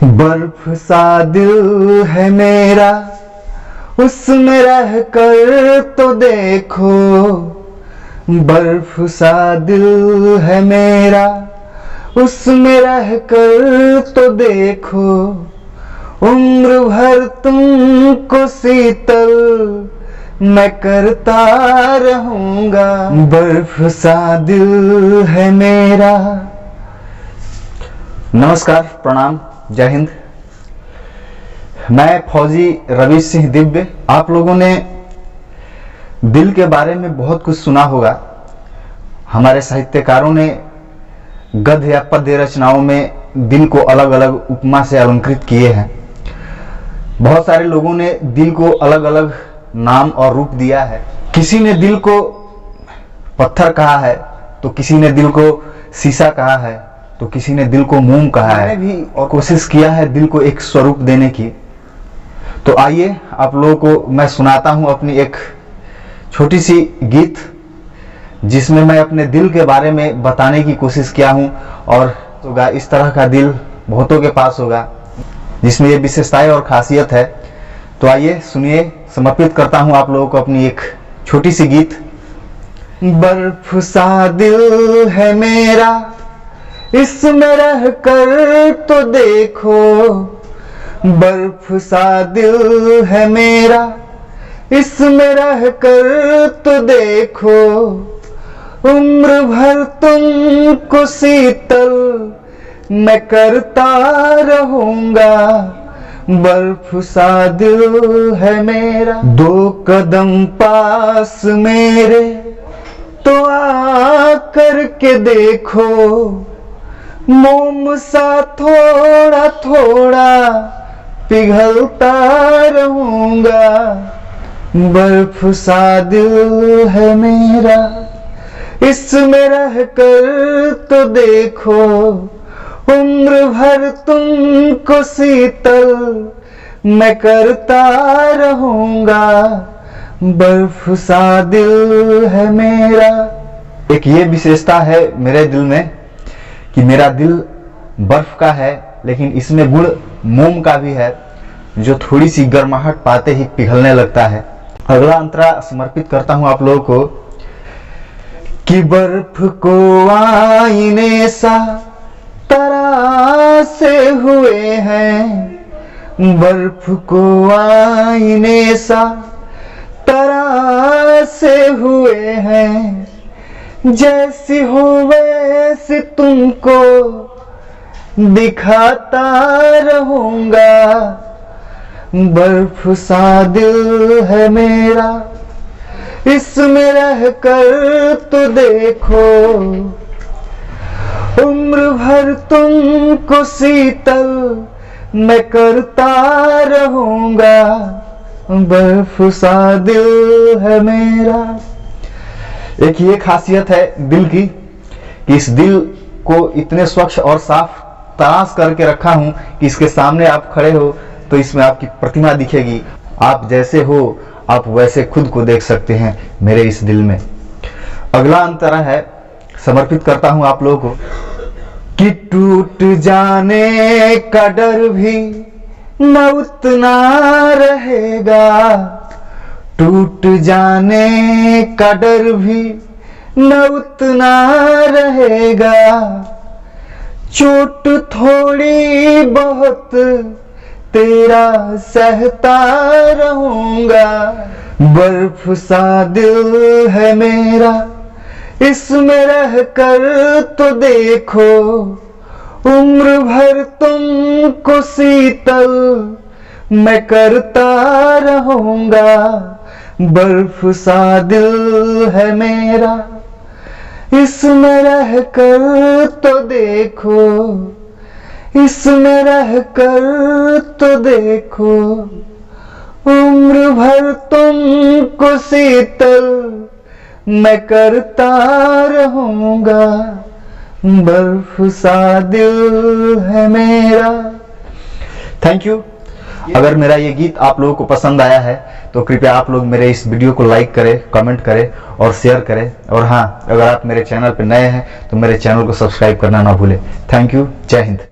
बर्फ सा दिल है मेरा, उसमें रह कर तो देखो। बर्फ सा दिल है मेरा, उसमें रह कर तो देखो। उम्र भर तुमको शीतल मैं करता रहूंगा। बर्फ सा दिल है मेरा। नमस्कार, प्रणाम, जय हिंद। मैं फौजी रवि सिंह दिव्य। आप लोगों ने दिल के बारे में बहुत कुछ सुना होगा। हमारे साहित्यकारों ने गद्य या पद्य रचनाओं में दिल को अलग अलग उपमा से अलंकृत किए हैं। बहुत सारे लोगों ने दिल को अलग अलग नाम और रूप दिया है। किसी ने दिल को पत्थर कहा है, तो किसी ने दिल को शीशा कहा है, तो किसी ने दिल को मोम कहा है। मैंने भी और कोशिश किया है दिल को एक स्वरूप देने की। तो आइए आप लोगों को मैं सुनाता हूं अपनी एक छोटी सी गीत, जिसमें मैं अपने दिल के बारे में बताने की कोशिश किया हूं। और होगा इस तरह का दिल बहुतों के पास होगा, जिसमें ये विशेषताएं और खासियत है। तो आइए सुनिए। समर्पित करता हूं आप लोगों को अपनी एक छोटी सी गीत। बर्फ सा दिल है मेरा, इसमें रह कर तो देखो। बर्फ सा दिल है मेरा, इसमें रह कर तो देखो। उम्र भर तुमको शीतल मैं करता रहूंगा। बर्फ सा दिल है मेरा। दो कदम पास मेरे तो आ करके देखो। मोम सा थोड़ा थोड़ा पिघलता रहूंगा। बर्फ सा दिल है मेरा, इसमें रह कर तो देखो। उम्र भर तुमको शीतल मैं करता रहूंगा। बर्फ सा दिल है मेरा। एक ये विशेषता है मेरे दिल में कि मेरा दिल बर्फ का है, लेकिन इसमें गुण मोम का भी है, जो थोड़ी सी गर्माहट पाते ही पिघलने लगता है। अगला अंतरा समर्पित करता हूं आप लोगों को कि बर्फ को आईने सा तरासे हुए हैं। बर्फ को आईने सा तरासे हुए हैं। जैसी हो वैसी तुमको दिखाता रहूंगा। बर्फ सा दिल है मेरा, इसमें रह कर तो देखो। उम्र भर तुमको शीतल मैं करता रहूंगा। बर्फ सा दिल है मेरा। एक ये खासियत है दिल की कि इस दिल को इतने स्वच्छ और साफ तराश करके रखा हूं कि इसके सामने आप खड़े हो तो इसमें आपकी प्रतिमा दिखेगी। आप जैसे हो आप वैसे खुद को देख सकते हैं मेरे इस दिल में। अगला अंतरा है, समर्पित करता हूं आप लोगों को कि टूट जाने का डर भी न उतना रहेगा। टूट जाने का डर भी न उतना रहेगा। चोट थोड़ी बहुत तेरा सहता रहूंगा। बर्फ सा दिल है मेरा, इसमें रह कर तो देखो। उम्र भर तुमको शीतल मैं करता रहूंगा। बर्फ सा दिल है मेरा, इसमें रह कर तो देखो। इसमें रह कर तो देखो। उम्र भर तुमको शीतल मैं करता रहूंगा। बर्फ सा दिल है मेरा। Thank you. अगर मेरा ये गीत आप लोगों को पसंद आया है तो कृपया आप लोग मेरे इस वीडियो को लाइक करें, कमेंट करें और शेयर करें। और हाँ, अगर आप मेरे चैनल पर नए हैं तो मेरे चैनल को सब्सक्राइब करना ना भूलें। Thank you. जय हिंद।